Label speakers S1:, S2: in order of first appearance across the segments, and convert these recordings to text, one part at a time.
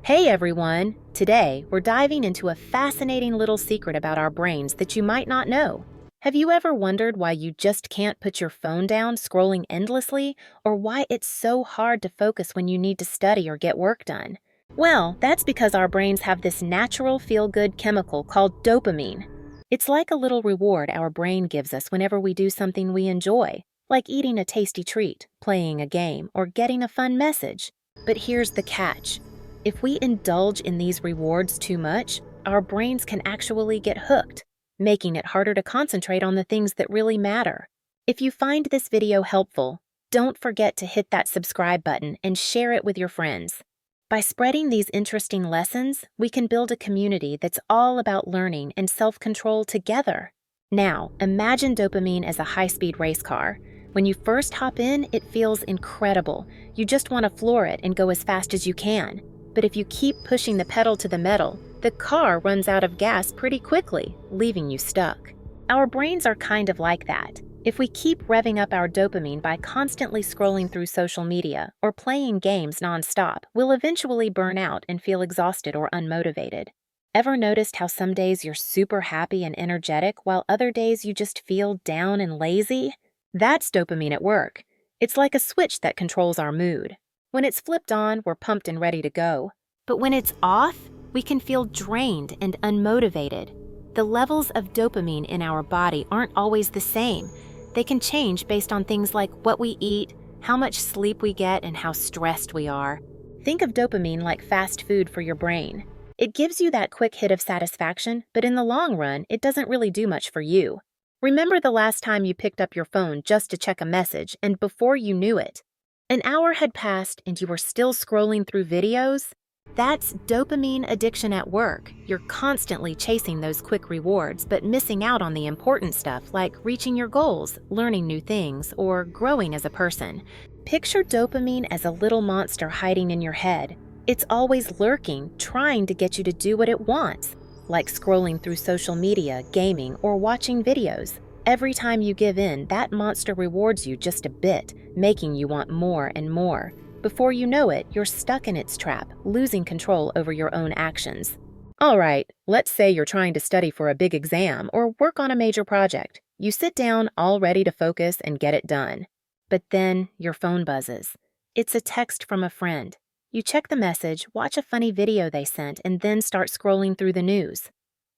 S1: Hey everyone! Today, we're diving into a fascinating little secret about our brains that you might not know. Have you ever wondered why you just can't put your phone down scrolling endlessly, or why it's so hard to focus when you need to study or get work done? Well, that's because our brains have this natural feel-good chemical called dopamine. It's like a little reward our brain gives us whenever we do something we enjoy, like eating a tasty treat, playing a game, or getting a fun message. But here's the catch. If we indulge in these rewards too much, our brains can actually get hooked, making it harder to concentrate on the things that really matter. If you find this video helpful, don't forget to hit that subscribe button and share it with your friends. By spreading these interesting lessons, we can build a community that's all about learning and self-control together. Now, imagine dopamine as a high-speed race car. When you first hop in, it feels incredible. You just want to floor it and go as fast as you can. But if you keep pushing the pedal to the metal, the car runs out of gas pretty quickly, leaving you stuck. Our brains are kind of like that. If we keep revving up our dopamine by constantly scrolling through social media or playing games nonstop, we'll eventually burn out and feel exhausted or unmotivated. Ever noticed how some days you're super happy and energetic while other days you just feel down and lazy? That's dopamine at work. It's like a switch that controls our mood. When it's flipped on, we're pumped and ready to go. But when it's off, we can feel drained and unmotivated. The levels of dopamine in our body aren't always the same. They can change based on things like what we eat, how much sleep we get, and how stressed we are. Think of dopamine like fast food for your brain. It gives you that quick hit of satisfaction, but in the long run, it doesn't really do much for you. Remember the last time you picked up your phone just to check a message, and before you knew it, an hour had passed and you were still scrolling through videos? That's dopamine addiction at work. You're constantly chasing those quick rewards, but missing out on the important stuff like reaching your goals, learning new things, or growing as a person. Picture dopamine as a little monster hiding in your head. It's always lurking, trying to get you to do what it wants, like scrolling through social media, gaming, or watching videos. Every time you give in, that monster rewards you just a bit, making you want more and more. Before you know it, you're stuck in its trap, losing control over your own actions. All right, let's say you're trying to study for a big exam or work on a major project. You sit down all ready to focus and get it done. But then your phone buzzes. It's a text from a friend. You check the message, watch a funny video they sent, and then start scrolling through the news.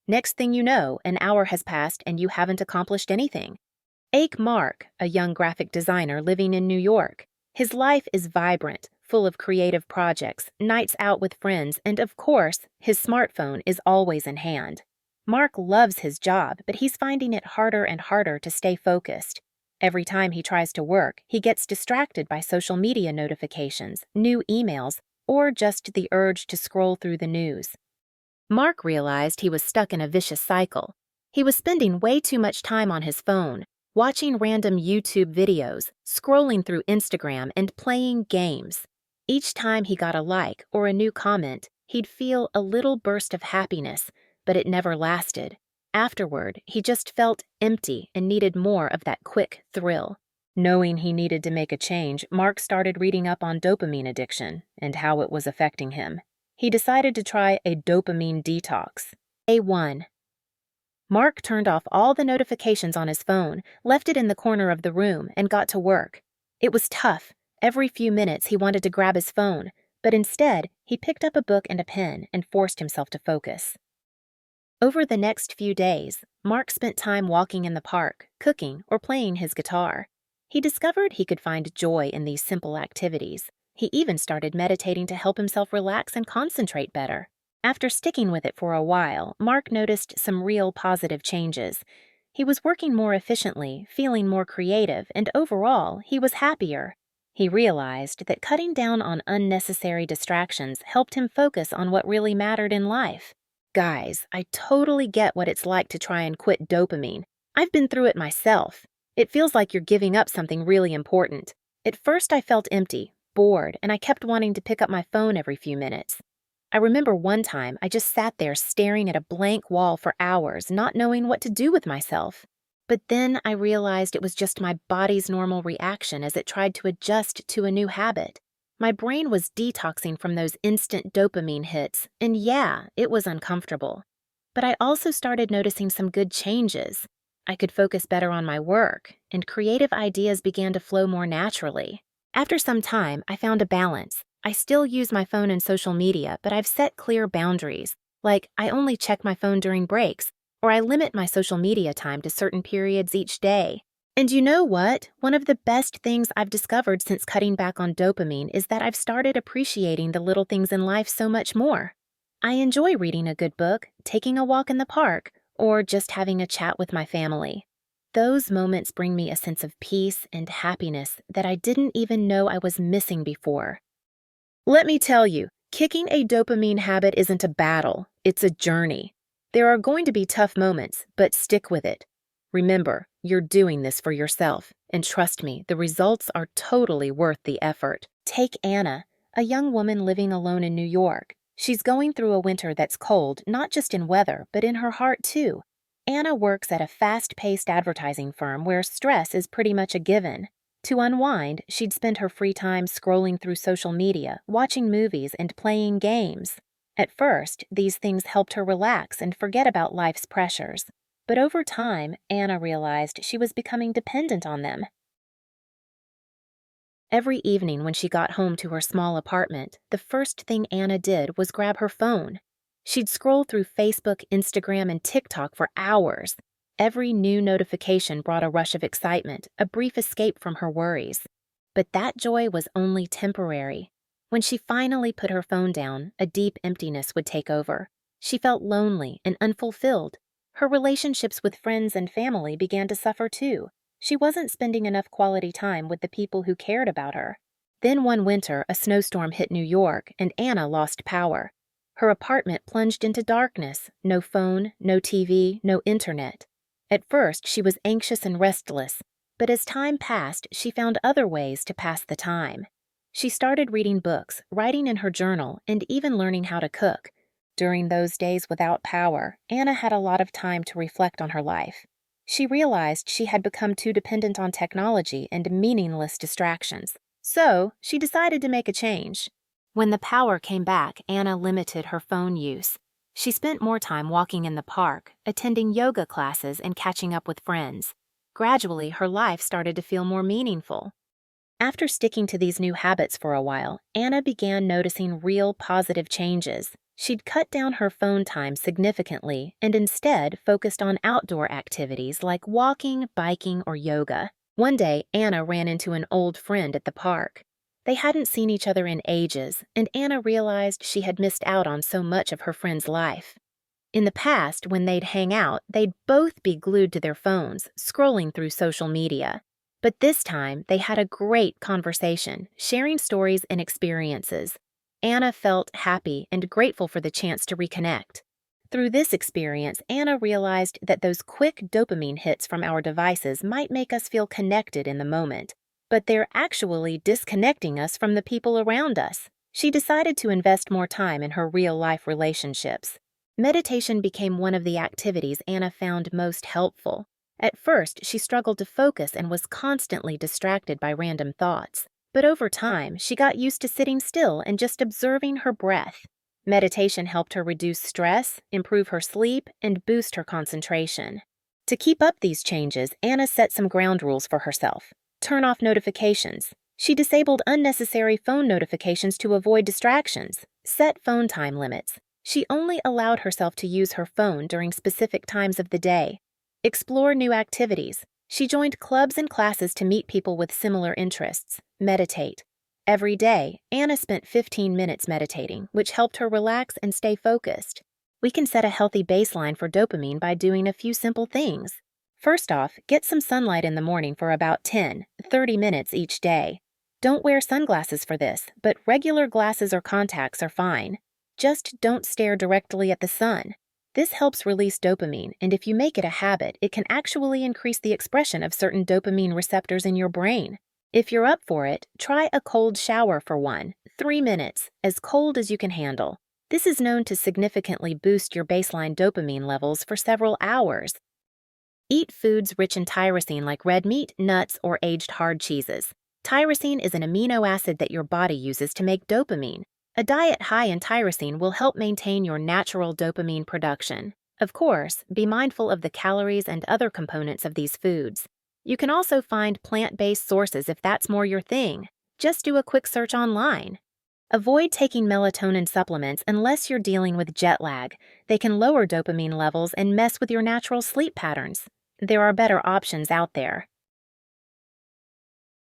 S1: Next thing you know, an hour has passed and you haven't accomplished anything. Ake Mark, a young graphic designer living in New York. His life is vibrant, full of creative projects, nights out with friends, and of course, his smartphone is always in hand. Mark loves his job, but he's finding it harder and harder to stay focused. Every time he tries to work, he gets distracted by social media notifications, new emails, or just the urge to scroll through the news. Mark realized he was stuck in a vicious cycle. He was spending way too much time on his phone, watching random YouTube videos, scrolling through Instagram, and playing games. Each time he got a like or a new comment, he'd feel a little burst of happiness, but it never lasted. Afterward, he just felt empty and needed more of that quick thrill. Knowing he needed to make a change, Mark started reading up on dopamine addiction and how it was affecting him. He decided to try a dopamine detox. Day 1. Mark turned off all the notifications on his phone, left it in the corner of the room, and got to work. It was tough. Every few minutes he wanted to grab his phone, but instead he picked up a book and a pen and forced himself to focus. Over the next few days, Mark spent time walking in the park, cooking, or playing his guitar. He discovered he could find joy in these simple activities. He even started meditating to help himself relax and concentrate better. After sticking with it for a while, Mark noticed some real positive changes. He was working more efficiently, feeling more creative, and overall, he was happier. He realized that cutting down on unnecessary distractions helped him focus on what really mattered in life. Guys, I totally get what it's like to try and quit dopamine. I've been through it myself. It feels like you're giving up something really important. At first, I felt empty, bored, and I kept wanting to pick up my phone every few minutes. I remember one time I just sat there staring at a blank wall for hours, not knowing what to do with myself. But then I realized it was just my body's normal reaction as it tried to adjust to a new habit. My brain was detoxing from those instant dopamine hits, and yeah, it was uncomfortable. But I also started noticing some good changes. I could focus better on my work, and creative ideas began to flow more naturally. After some time, I found a balance. I still use my phone and social media, but I've set clear boundaries, like I only check my phone during breaks, or I limit my social media time to certain periods each day. And you know what? One of the best things I've discovered since cutting back on dopamine is that I've started appreciating the little things in life so much more. I enjoy reading a good book, taking a walk in the park, or just having a chat with my family. Those moments bring me a sense of peace and happiness that I didn't even know I was missing before. Let me tell you, kicking a dopamine habit isn't a battle, it's a journey. There are going to be tough moments, but stick with it. Remember, you're doing this for yourself, and trust me, the results are totally worth the effort. Take Anna, a young woman living alone in New York. She's going through a winter that's cold, not just in weather, but in her heart too. Anna works at a fast-paced advertising firm where stress is pretty much a given. To unwind, she'd spend her free time scrolling through social media, watching movies, and playing games. At first, these things helped her relax and forget about life's pressures. But over time, Anna realized she was becoming dependent on them. Every evening when she got home to her small apartment, the first thing Anna did was grab her phone. She'd scroll through Facebook, Instagram, and TikTok for hours. Every new notification brought a rush of excitement, a brief escape from her worries. But that joy was only temporary. When she finally put her phone down, a deep emptiness would take over. She felt lonely and unfulfilled. Her relationships with friends and family began to suffer too. She wasn't spending enough quality time with the people who cared about her. Then one winter, a snowstorm hit New York, and Anna lost power. Her apartment plunged into darkness. No phone, no TV, no internet. At first, she was anxious and restless, but as time passed, she found other ways to pass the time. She started reading books, writing in her journal, and even learning how to cook. During those days without power, Anna had a lot of time to reflect on her life. She realized she had become too dependent on technology and meaningless distractions. So, she decided to make a change. When the power came back, Anna limited her phone use. She spent more time walking in the park, attending yoga classes, and catching up with friends. Gradually, her life started to feel more meaningful. After sticking to these new habits for a while, Anna began noticing real positive changes. She'd cut down her phone time significantly and instead focused on outdoor activities like walking, biking, or yoga. One day, Anna ran into an old friend at the park. They hadn't seen each other in ages, and Anna realized she had missed out on so much of her friend's life. In the past, when they'd hang out, they'd both be glued to their phones, scrolling through social media. But this time, they had a great conversation, sharing stories and experiences. Anna felt happy and grateful for the chance to reconnect. Through this experience, Anna realized that those quick dopamine hits from our devices might make us feel connected in the moment, but they're actually disconnecting us from the people around us. She decided to invest more time in her real-life relationships. Meditation became one of the activities Anna found most helpful. At first, she struggled to focus and was constantly distracted by random thoughts. But over time, she got used to sitting still and just observing her breath. Meditation helped her reduce stress, improve her sleep, and boost her concentration. To keep up these changes, Anna set some ground rules for herself. Turn off notifications. She disabled unnecessary phone notifications to avoid distractions. Set phone time limits. She only allowed herself to use her phone during specific times of the day. Explore new activities. She joined clubs and classes to meet people with similar interests. Meditate. Every day, Anna spent 15 minutes meditating, which helped her relax and stay focused. We can set a healthy baseline for dopamine by doing a few simple things. First off, get some sunlight in the morning for about 10-30 minutes each day. Don't wear sunglasses for this, but regular glasses or contacts are fine. Just don't stare directly at the sun. This helps release dopamine, and if you make it a habit, it can actually increase the expression of certain dopamine receptors in your brain. If you're up for it, try a cold shower for 3 minutes, as cold as you can handle. This is known to significantly boost your baseline dopamine levels for several hours. Eat foods rich in tyrosine like red meat, nuts, or aged hard cheeses. Tyrosine is an amino acid that your body uses to make dopamine. A diet high in tyrosine will help maintain your natural dopamine production. Of course, be mindful of the calories and other components of these foods. You can also find plant-based sources if that's more your thing. Just do a quick search online. Avoid taking melatonin supplements unless you're dealing with jet lag. They can lower dopamine levels and mess with your natural sleep patterns. There are better options out there.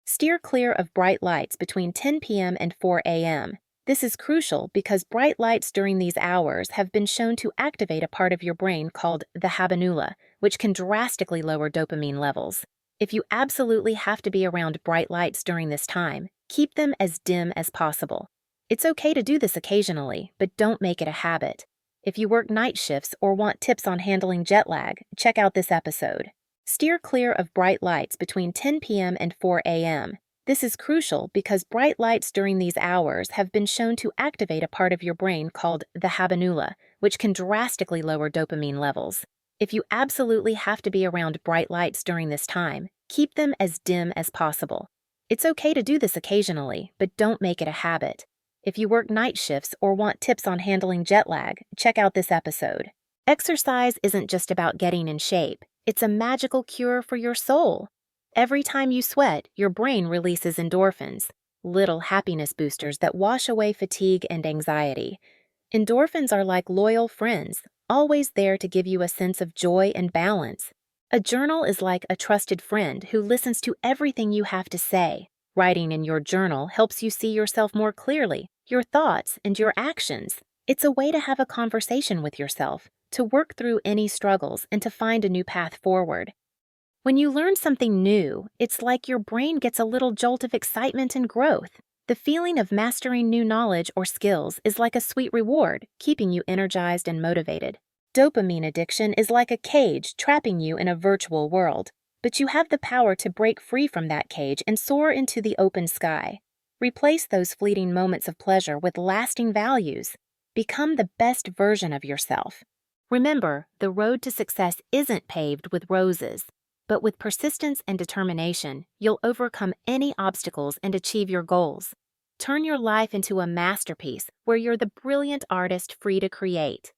S1: Steer clear of bright lights between 10 p.m. and 4 a.m. This is crucial because bright lights during these hours have been shown to activate a part of your brain called the habenula, which can drastically lower dopamine levels. If you absolutely have to be around bright lights during this time, keep them as dim as possible. It's okay to do this occasionally, but don't make it a habit. If you work night shifts or want tips on handling jet lag, check out this episode. Steer clear of bright lights between 10 p.m. and 4 a.m. This is crucial because bright lights during these hours have been shown to activate a part of your brain called the habenula, which can drastically lower dopamine levels. If you absolutely have to be around bright lights during this time, keep them as dim as possible. It's okay to do this occasionally, but don't make it a habit. If you work night shifts or want tips on handling jet lag, check out this episode. Exercise isn't just about getting in shape. It's a magical cure for your soul. Every time you sweat, your brain releases endorphins, little happiness boosters that wash away fatigue and anxiety. Endorphins are like loyal friends, always there to give you a sense of joy and balance. A journal is like a trusted friend who listens to everything you have to say. Writing in your journal helps you see yourself more clearly, your thoughts and your actions. It's a way to have a conversation with yourself, to work through any struggles and to find a new path forward. When you learn something new, it's like your brain gets a little jolt of excitement and growth. The feeling of mastering new knowledge or skills is like a sweet reward, keeping you energized and motivated. Dopamine addiction is like a cage trapping you in a virtual world, but you have the power to break free from that cage and soar into the open sky. Replace those fleeting moments of pleasure with lasting values. Become the best version of yourself. Remember, the road to success isn't paved with roses. But with persistence and determination, you'll overcome any obstacles and achieve your goals. Turn your life into a masterpiece where you're the brilliant artist free to create.